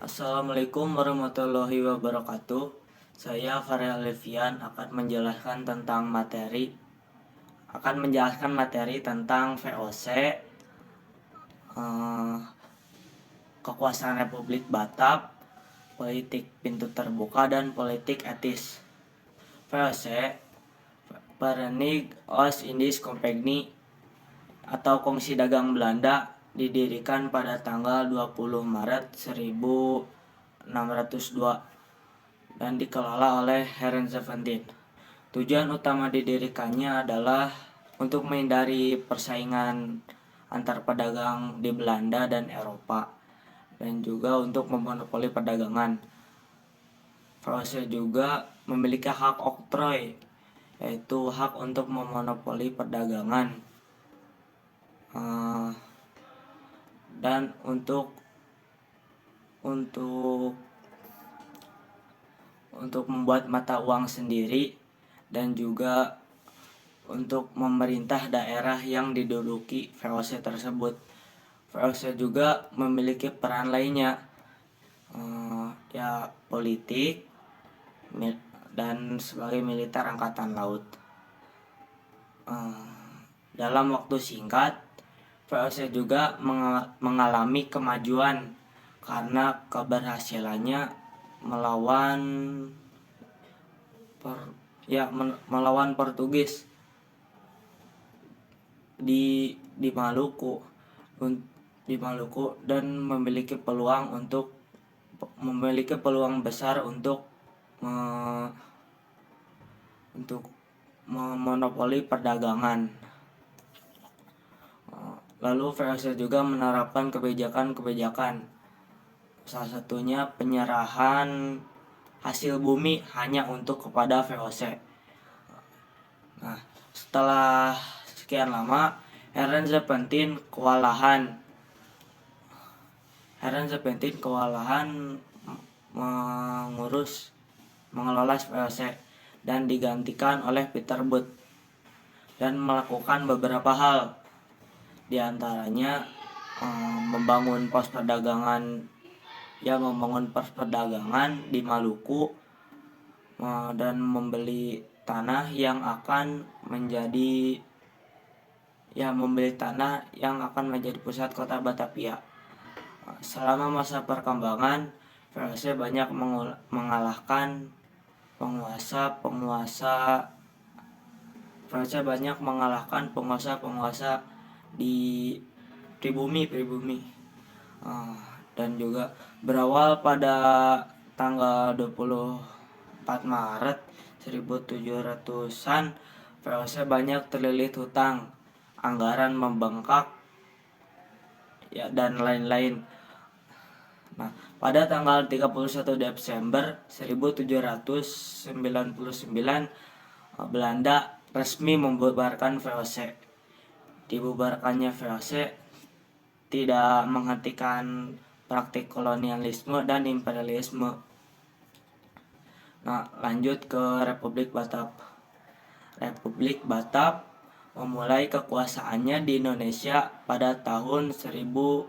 Assalamualaikum warahmatullahi wabarakatuh. Saya Farel Levian akan menjelaskan materi tentang VOC, eh, kekuasaan Republik Batak, politik pintu terbuka dan politik etis. VOC, Verenigd Oost-Indisch Compagnie atau Kongsi Dagang Belanda didirikan pada tanggal 20 Maret 1602 dan dikelola oleh Heren Seventeen. Tujuan utama didirikannya adalah untuk menghindari persaingan antar pedagang di Belanda dan Eropa dan juga untuk memonopoli perdagangan. VOC juga memiliki hak oktroy, yaitu hak untuk memonopoli perdagangan dan untuk membuat mata uang sendiri dan juga untuk memerintah daerah yang diduduki VOC tersebut. VOC juga memiliki peran lainnya, politik dan sebagai militer angkatan laut. Dalam waktu singkat, VOC juga mengalami kemajuan karena keberhasilannya melawan Portugis di Maluku dan memiliki peluang besar untuk memonopoli perdagangan. Lalu VOC juga menerapkan kebijakan, salah satunya penyerahan hasil bumi hanya kepada VOC. Nah, setelah sekian lama, Heren Seventeen kewalahan mengelola VOC dan digantikan oleh Peter Booth dan melakukan beberapa hal, di antaranya membangun pos perdagangan di Maluku dan membeli tanah yang akan menjadi pusat kota Batavia. Selama masa perkembangan, VOC banyak mengalahkan penguasa di pribumi, dan juga berawal pada tanggal 24 Maret 1700-an, VOC banyak terlilit hutang, anggaran membengkak, dan lain-lain. Nah, pada tanggal 31 Desember 1799, Belanda resmi membubarkan VOC. Dibubarkannya VOC tidak menghentikan praktik kolonialisme dan imperialisme. Nah, lanjut ke Republik Batak. Republik Batak memulai kekuasaannya di Indonesia pada tahun 1795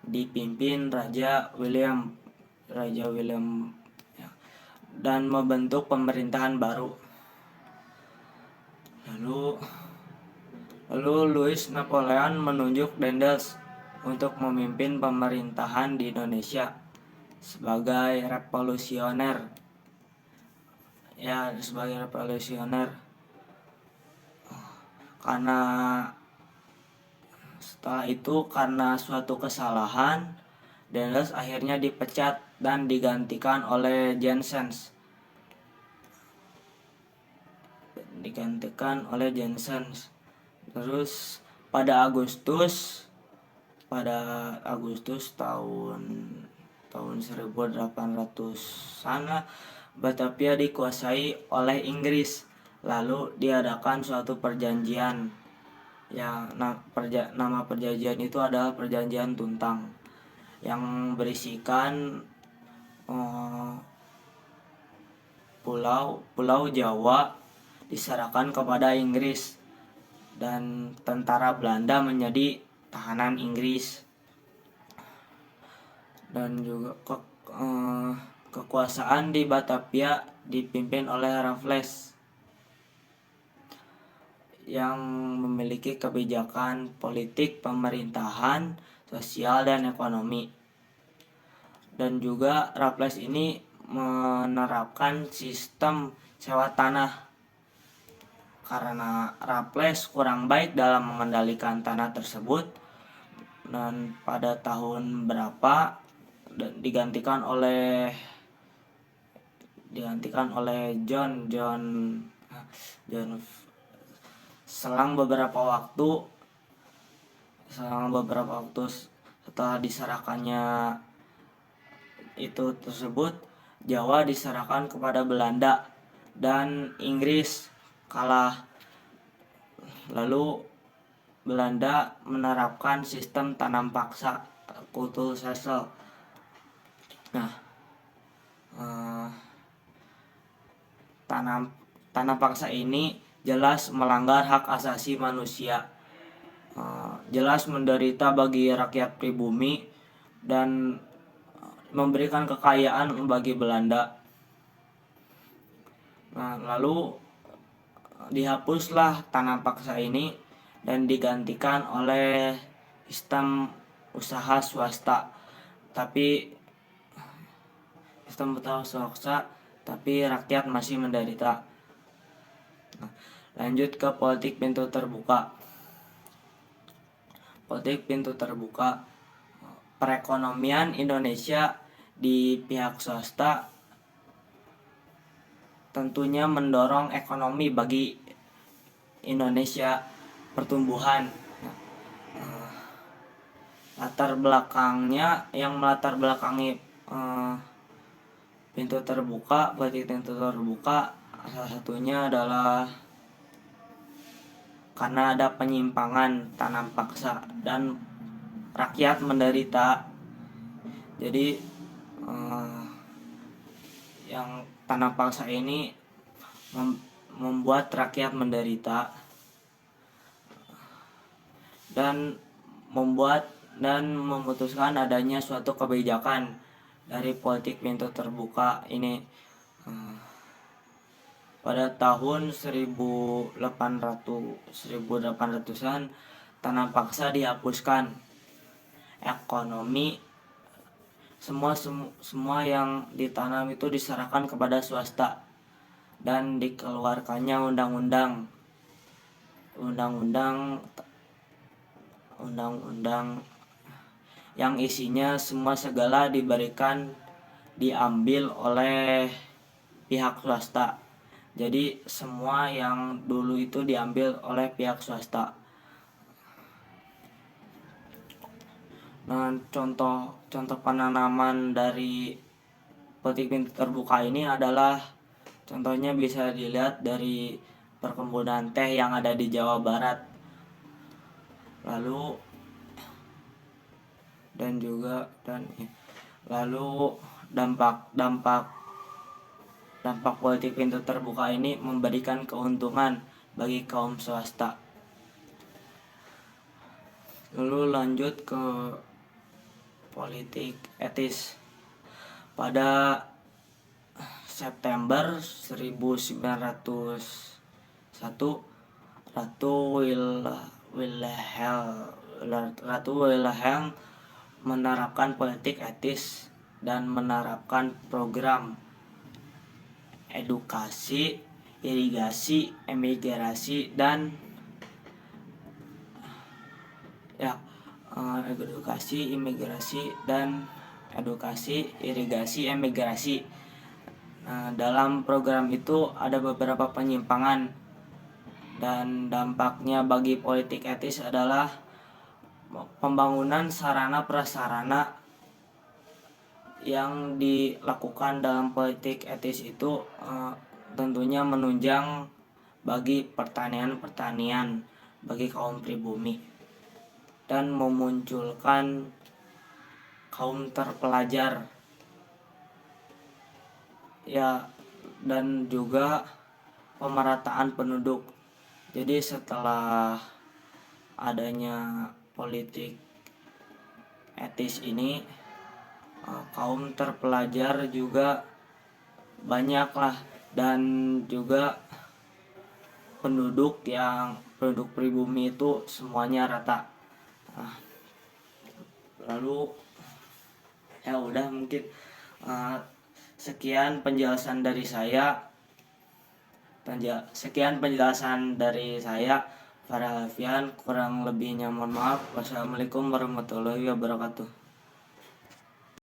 dipimpin Raja William dan membentuk pemerintahan baru. Lalu Louis Napoleon menunjuk Daendels untuk memimpin pemerintahan di Indonesia sebagai revolusioner. Karena suatu kesalahan, Daendels akhirnya dipecat dan digantikan oleh Janssens. Terus pada Agustus tahun 1800-an, Batavia dikuasai oleh Inggris. Lalu diadakan suatu perjanjian. Nama perjanjian itu adalah Perjanjian Tuntang, yang berisikan Pulau Jawa diserahkan kepada Inggris dan tentara Belanda menjadi tahanan Inggris. Dan juga kekuasaan di Batavia dipimpin oleh Raffles yang memiliki kebijakan politik, pemerintahan, sosial, dan ekonomi. Dan juga Raffles ini menerapkan sistem sewa tanah karena Raffles kurang baik dalam mengendalikan tanah tersebut, dan pada tahun berapa digantikan oleh John selang beberapa waktu setelah diserahkannya itu tersebut, Jawa diserahkan kepada Belanda dan Inggris kalah. Lalu Belanda menerapkan sistem tanam paksa, kultusase. Nah, tanam paksa ini jelas melanggar hak asasi manusia, jelas menderita bagi rakyat pribumi, dan memberikan kekayaan bagi Belanda. Nah, lalu dihapuslah tanam paksa ini dan digantikan oleh sistem usaha swasta, tapi rakyat masih menderita. Nah, lanjut ke politik pintu terbuka. Politik pintu terbuka, perekonomian Indonesia di pihak swasta tentunya mendorong ekonomi bagi Indonesia pertumbuhan. Latar belakangi politik pintu terbuka salah satunya adalah karena ada penyimpangan tanam paksa dan rakyat menderita. Jadi yang tanam paksa ini membuat rakyat menderita dan memutuskan adanya suatu kebijakan dari politik pintu terbuka ini. Pada tahun 1800-an tanam paksa dihapuskan. Ekonomi semua yang ditanam itu diserahkan kepada swasta dan dikeluarkannya undang-undang yang isinya semua segala diambil oleh pihak swasta. Jadi semua yang dulu itu diambil oleh pihak swasta. Nah, contoh penanaman dari politik pintu terbuka ini adalah, contohnya bisa dilihat dari perkebunan teh yang ada di Jawa Barat. Lalu dampak politik pintu terbuka ini memberikan keuntungan bagi kaum swasta. Lalu lanjut ke politik etis. Pada September 1901, Ratu Wilhelm menerapkan politik etis dan menerapkan program edukasi, irigasi, emigrasi, dan dalam program itu ada beberapa penyimpangan, dan dampaknya bagi politik etis adalah pembangunan sarana prasarana yang dilakukan dalam politik etis itu tentunya menunjang bagi pertanian bagi kaum pribumi dan memunculkan kaum terpelajar dan juga pemerataan penduduk. Jadi setelah adanya politik etis ini, kaum terpelajar juga banyak lah, dan juga penduduk pribumi itu semuanya rata. Nah, lalu ya udah mungkin sekian penjelasan dari saya. Farah Alfian, kurang lebihnya mohon maaf. Wassalamualaikum warahmatullahi wabarakatuh.